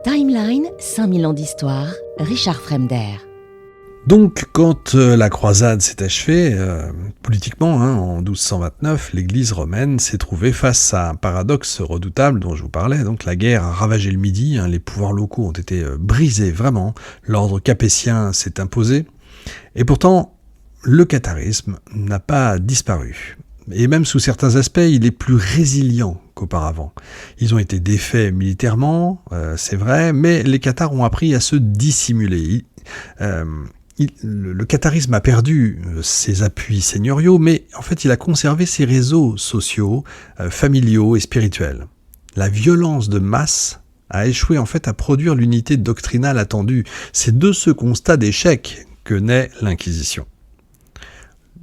Timeline, 5000 ans d'histoire, Richard Fremder. Donc, quand la croisade s'est achevée, politiquement, en 1229, l'Église romaine s'est trouvée face à un paradoxe redoutable dont je vous parlais. Donc, la guerre a ravagé le Midi, les pouvoirs locaux ont été brisés, vraiment. L'ordre capétien s'est imposé. Et pourtant, le catharisme n'a pas disparu. Et même sous certains aspects, il est plus résilient qu'auparavant. Ils ont été défaits militairement, c'est vrai, mais les cathares ont appris à se dissimuler. Le catharisme a perdu ses appuis seigneuriaux, mais en fait il a conservé ses réseaux sociaux, familiaux et spirituels. La violence de masse a échoué en fait à produire l'unité doctrinale attendue. C'est de ce constat d'échec que naît l'Inquisition.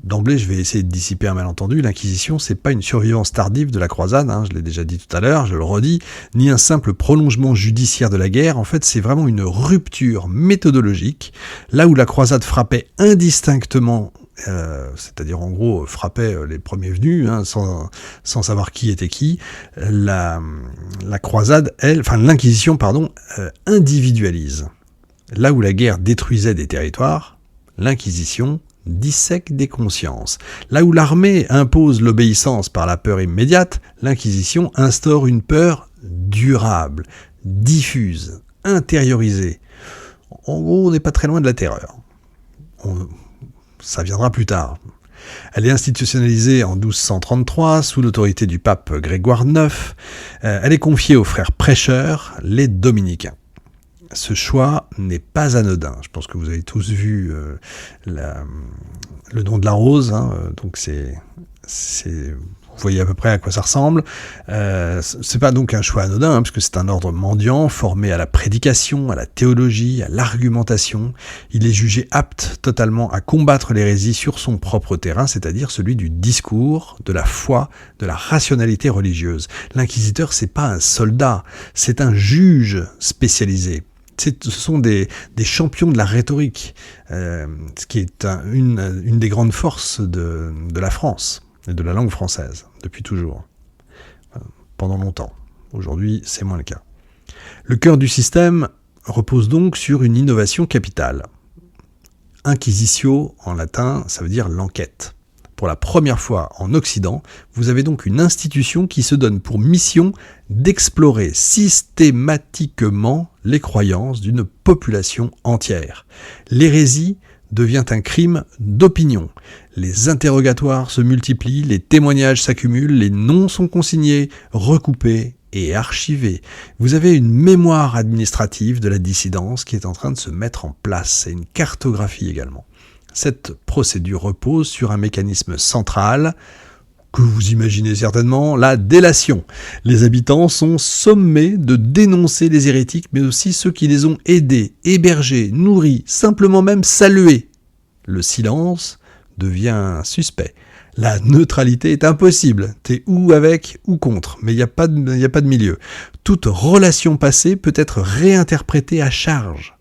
D'emblée, je vais essayer de dissiper un malentendu. L'Inquisition, c'est pas une survivance tardive de la croisade, je l'ai déjà dit tout à l'heure, je le redis, ni un simple prolongement judiciaire de la guerre. En fait, c'est vraiment une rupture méthodologique, là où la croisade frappait indistinctement, c'est-à-dire en gros frappait les premiers venus, sans savoir qui était qui. La croisade, l'Inquisition, individualise. Là où la guerre détruisait des territoires, l'Inquisition dissèque des consciences. Là où l'armée impose l'obéissance par la peur immédiate, l'Inquisition instaure une peur durable, diffuse, intériorisée. En gros, on n'est pas très loin de la terreur. Ça viendra plus tard. Elle est institutionnalisée en 1233 sous l'autorité du pape Grégoire IX. Elle est confiée aux frères prêcheurs, les dominicains. Ce choix n'est pas anodin. Je pense que vous avez tous vu le nom de la rose, donc vous voyez à peu près à quoi ça ressemble. C'est pas donc un choix anodin, puisque c'est un ordre mendiant formé à la prédication, à la théologie, à l'argumentation. Il est jugé apte totalement à combattre l'hérésie sur son propre terrain, c'est-à-dire celui du discours, de la foi, de la rationalité religieuse. L'inquisiteur, c'est pas un soldat, c'est un juge spécialisé. Ce sont des champions de la rhétorique, ce qui est une des grandes forces de la France et de la langue française, depuis toujours, pendant longtemps. Aujourd'hui, c'est moins le cas. Le cœur du système repose donc sur une innovation capitale. Inquisitio, en latin, ça veut dire l'enquête. Pour la première fois en Occident, vous avez donc une institution qui se donne pour mission d'explorer systématiquement les croyances d'une population entière. L'hérésie devient un crime d'opinion. Les interrogatoires se multiplient, les témoignages s'accumulent, les noms sont consignés, recoupés et archivés. Vous avez une mémoire administrative de la dissidence qui est en train de se mettre en place, et une cartographie également. Cette procédure repose sur un mécanisme central, que vous imaginez certainement, la délation. Les habitants sont sommés de dénoncer les hérétiques, mais aussi ceux qui les ont aidés, hébergés, nourris, simplement même salués. Le silence devient suspect. La neutralité est impossible. T'es ou avec ou contre, mais il n'y a pas de milieu. Toute relation passée peut être réinterprétée à charge.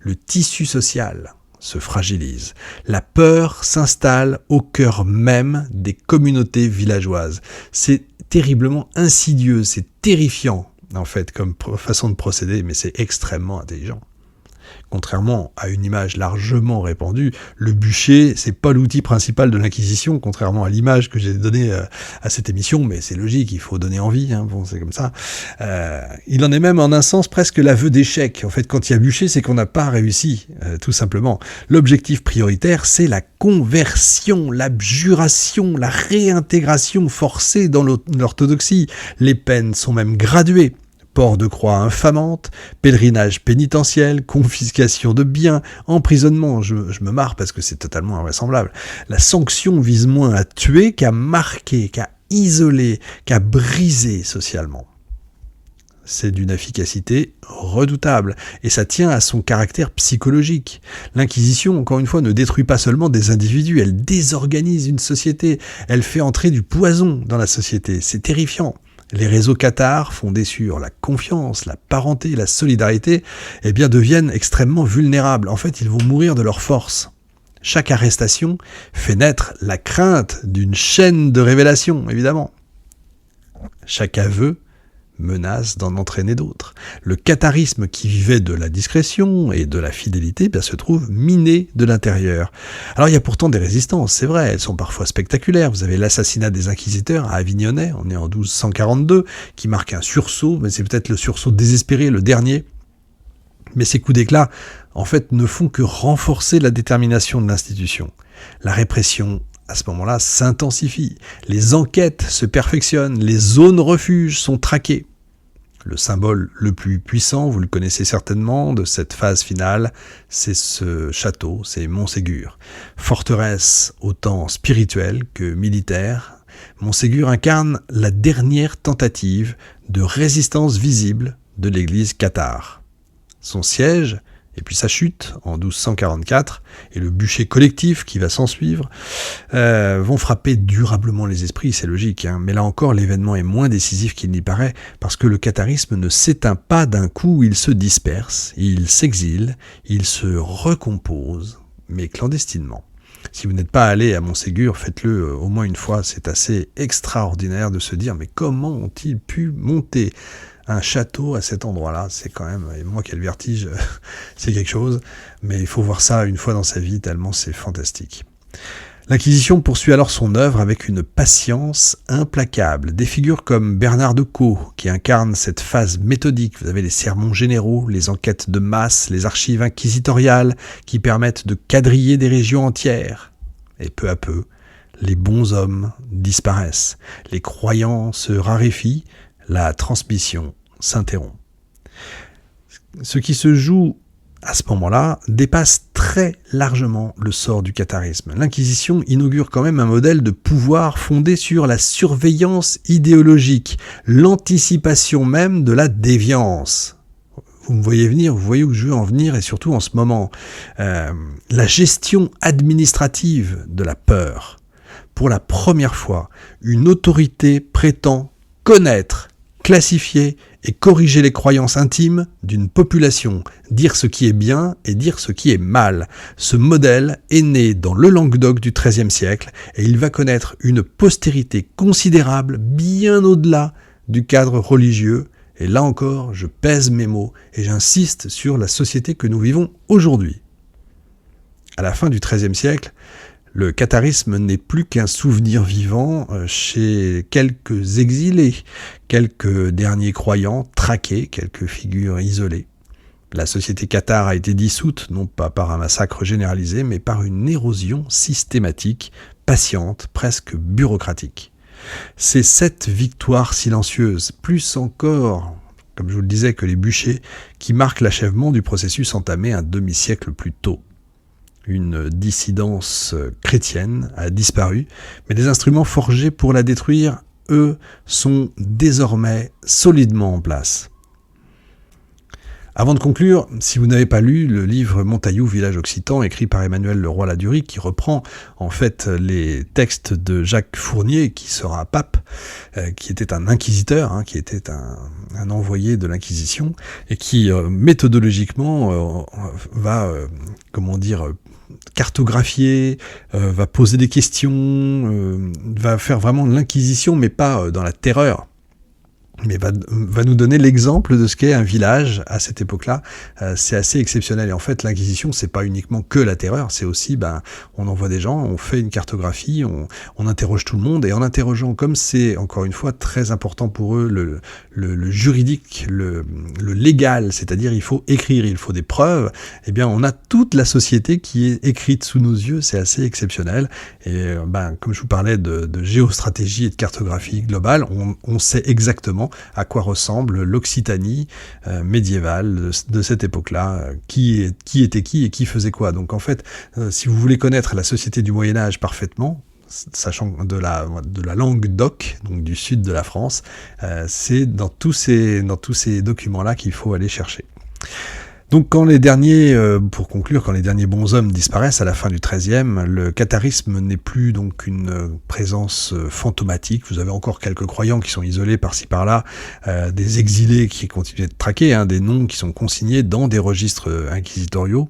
Le tissu social se fragilise. La peur s'installe au cœur même des communautés villageoises. C'est terriblement insidieux, c'est terrifiant en fait comme façon de procéder, mais c'est extrêmement intelligent. Contrairement à une image largement répandue, le bûcher, c'est pas l'outil principal de l'Inquisition, contrairement à l'image que j'ai donnée à cette émission, mais c'est logique, il faut donner envie, c'est comme ça. Il en est même en un sens presque l'aveu d'échec. En fait, quand il y a bûcher, c'est qu'on n'a pas réussi, tout simplement. L'objectif prioritaire, c'est la conversion, l'abjuration, la réintégration forcée dans l'orthodoxie. Les peines sont même graduées. Port de croix infamante, pèlerinage pénitentiel, confiscation de biens, emprisonnement. Je me marre parce que c'est totalement invraisemblable. La sanction vise moins à tuer qu'à marquer, qu'à isoler, qu'à briser socialement. C'est d'une efficacité redoutable, et ça tient à son caractère psychologique. L'Inquisition, encore une fois, ne détruit pas seulement des individus, elle désorganise une société, elle fait entrer du poison dans la société. C'est terrifiant. Les réseaux cathares, fondés sur la confiance, la parenté, la solidarité, deviennent extrêmement vulnérables. En fait, ils vont mourir de leur force. Chaque arrestation fait naître la crainte d'une chaîne de révélation, évidemment. Chaque aveu menace d'en entraîner d'autres. Le catharisme qui vivait de la discrétion et de la fidélité se trouve miné de l'intérieur. Alors il y a pourtant des résistances, c'est vrai, elles sont parfois spectaculaires. Vous avez l'assassinat des inquisiteurs à Avignonnet, on est en 1242, qui marque un sursaut, mais c'est peut-être le sursaut désespéré, le dernier. Mais ces coups d'éclat, en fait, ne font que renforcer la détermination de l'institution. La répression, à ce moment-là, s'intensifie. Les enquêtes se perfectionnent, les zones refuges sont traquées. Le symbole le plus puissant, vous le connaissez certainement, de cette phase finale, c'est ce château, c'est Montségur. Forteresse autant spirituelle que militaire, Montségur incarne la dernière tentative de résistance visible de l'église cathare. Son siège, et puis sa chute en 1244, et le bûcher collectif qui va s'ensuivre, vont frapper durablement les esprits, c'est logique, mais là encore l'événement est moins décisif qu'il n'y paraît, parce que le catharisme ne s'éteint pas d'un coup, il se disperse, il s'exile, il se recompose, mais clandestinement. Si vous n'êtes pas allé à Montségur, faites-le au moins une fois, c'est assez extraordinaire de se dire, mais comment ont-ils pu monter un château à cet endroit-là? C'est quand même, et moi qui ai le vertige, c'est quelque chose, mais il faut voir ça une fois dans sa vie, tellement c'est fantastique. L'Inquisition poursuit alors son œuvre avec une patience implacable. Des figures comme Bernard de Caux, qui incarne cette phase méthodique. Vous avez les sermons généraux, les enquêtes de masse, les archives inquisitoriales, qui permettent de quadriller des régions entières. Et peu à peu, les bons hommes disparaissent. Les croyants se raréfient, la transmission s'interrompt. Ce qui se joue à ce moment-là dépasse très largement le sort du catharisme. L'Inquisition inaugure quand même un modèle de pouvoir fondé sur la surveillance idéologique, l'anticipation même de la déviance. Vous me voyez venir, vous voyez où je veux en venir, et surtout en ce moment, la gestion administrative de la peur. Pour la première fois, une autorité prétend connaître, classifier et corriger les croyances intimes d'une population, dire ce qui est bien et dire ce qui est mal. Ce modèle est né dans le Languedoc du XIIIe siècle et il va connaître une postérité considérable bien au-delà du cadre religieux. Et là encore, je pèse mes mots et j'insiste sur la société que nous vivons aujourd'hui. À la fin du XIIIe siècle, le catharisme n'est plus qu'un souvenir vivant chez quelques exilés, quelques derniers croyants traqués, quelques figures isolées. La société cathare a été dissoute, non pas par un massacre généralisé, mais par une érosion systématique, patiente, presque bureaucratique. C'est cette victoire silencieuse, plus encore, comme je vous le disais, que les bûchers, qui marquent l'achèvement du processus entamé un demi-siècle plus tôt. Une dissidence chrétienne a disparu, mais des instruments forgés pour la détruire, eux, sont désormais solidement en place. Avant de conclure, si vous n'avez pas lu le livre Montaillou, village occitan, écrit par Emmanuel Leroy-Ladurie, qui reprend en fait les textes de Jacques Fournier, qui sera pape, qui était un inquisiteur, qui était un envoyé de l'Inquisition, et qui méthodologiquement va, cartographier, va poser des questions, va faire vraiment de l'inquisition, mais pas dans la terreur, mais va nous donner l'exemple de ce qu'est un village à cette époque-là. C'est assez exceptionnel. Et en fait, l'Inquisition, c'est pas uniquement que la terreur, c'est aussi, on envoie des gens, on fait une cartographie, on interroge tout le monde, et en interrogeant, comme c'est, encore une fois, très important pour eux, le juridique, le légal, c'est-à-dire il faut écrire, il faut des preuves, eh bien, on a toute la société qui est écrite sous nos yeux, c'est assez exceptionnel. Et, comme je vous parlais de géostratégie et de cartographie globale, on sait exactement à quoi ressemble l'Occitanie médiévale de cette époque-là, qui était qui et qui faisait quoi. Donc en fait, si vous voulez connaître la société du Moyen-Âge parfaitement, sachant de la Languedoc, donc du sud de la France, c'est dans tous ces documents-là qu'il faut aller chercher. Donc pour conclure, quand les derniers bonshommes disparaissent à la fin du XIIIe, le catharisme n'est plus donc une présence fantomatique. Vous avez encore quelques croyants qui sont isolés par-ci par-là, des exilés qui continuent d'être traqués, des noms qui sont consignés dans des registres inquisitoriaux.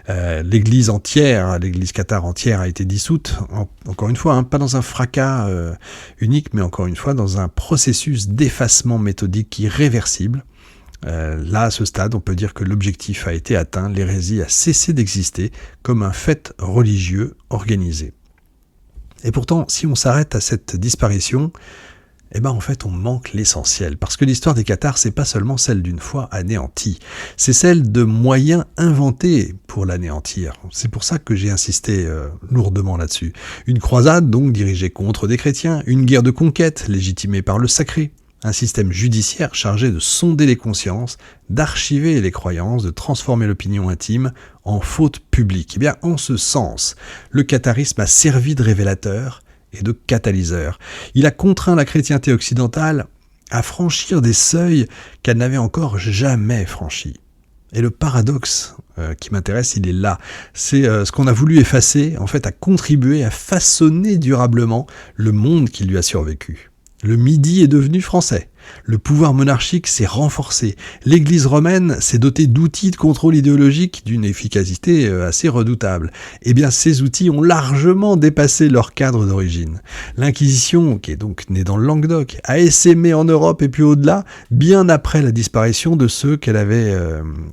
L'église cathare entière a été dissoute, encore une fois, pas dans un fracas unique, mais encore une fois dans un processus d'effacement méthodique irréversible. Là, à ce stade, on peut dire que l'objectif a été atteint, l'hérésie a cessé d'exister comme un fait religieux organisé. Et pourtant, si on s'arrête à cette disparition, en fait, on manque l'essentiel. Parce que l'histoire des cathares, c'est pas seulement celle d'une foi anéantie, c'est celle de moyens inventés pour l'anéantir. C'est pour ça que j'ai insisté lourdement là-dessus. Une croisade, donc, dirigée contre des chrétiens, une guerre de conquête, légitimée par le sacré, un système judiciaire chargé de sonder les consciences, d'archiver les croyances, de transformer l'opinion intime en faute publique. En ce sens, le catharisme a servi de révélateur et de catalyseur. Il a contraint la chrétienté occidentale à franchir des seuils qu'elle n'avait encore jamais franchis. Et le paradoxe qui m'intéresse, il est là. C'est ce qu'on a voulu effacer, en fait, a contribué à façonner durablement le monde qui lui a survécu. Le Midi est devenu français. Le pouvoir monarchique s'est renforcé. L'Église romaine s'est dotée d'outils de contrôle idéologique d'une efficacité assez redoutable. Ces outils ont largement dépassé leur cadre d'origine. L'Inquisition, qui est donc née dans le Languedoc, a essaimé en Europe et puis au-delà, bien après la disparition de ceux qu'elle avait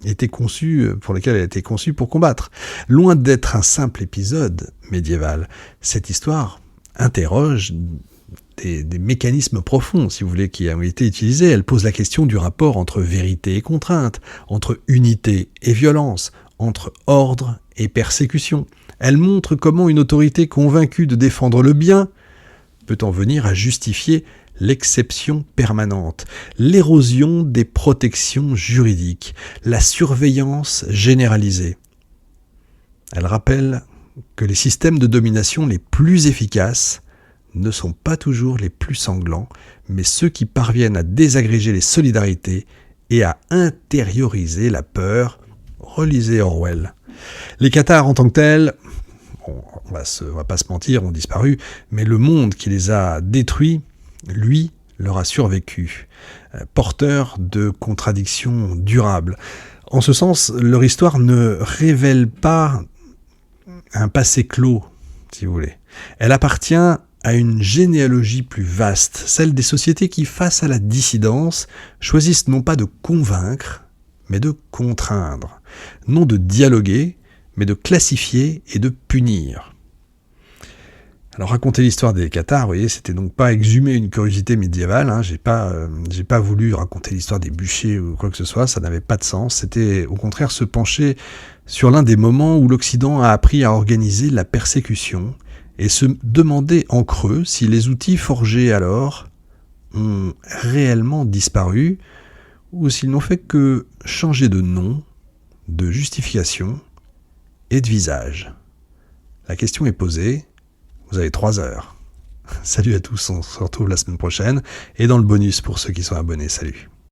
été conçue, pour lesquels elle a été conçue pour combattre. Loin d'être un simple épisode médiéval, cette histoire interroge des mécanismes profonds, si vous voulez, qui ont été utilisés. Elle pose la question du rapport entre vérité et contrainte, entre unité et violence, entre ordre et persécution. Elle montre comment une autorité convaincue de défendre le bien peut en venir à justifier l'exception permanente, l'érosion des protections juridiques, la surveillance généralisée. Elle rappelle que les systèmes de domination les plus efficaces ne sont pas toujours les plus sanglants, mais ceux qui parviennent à désagréger les solidarités et à intérioriser la peur. Relisez Orwell. Les cathares en tant que tels, on va pas se mentir, ont disparu, mais le monde qui les a détruits, lui, leur a survécu, porteur de contradictions durables. En ce sens, leur histoire ne révèle pas un passé clos, si vous voulez. Elle appartient à une généalogie plus vaste, celle des sociétés qui, face à la dissidence, choisissent non pas de convaincre, mais de contraindre, non de dialoguer, mais de classifier et de punir. Alors raconter l'histoire des cathares, vous voyez, c'était donc pas exhumer une curiosité médiévale, j'ai pas voulu raconter l'histoire des bûchers ou quoi que ce soit, ça n'avait pas de sens, c'était au contraire se pencher sur l'un des moments où l'Occident a appris à organiser la persécution, et se demander en creux si les outils forgés alors ont réellement disparu ou s'ils n'ont fait que changer de nom, de justification et de visage. La question est posée, vous avez 3 heures. Salut à tous, on se retrouve la semaine prochaine et dans le bonus pour ceux qui sont abonnés, salut.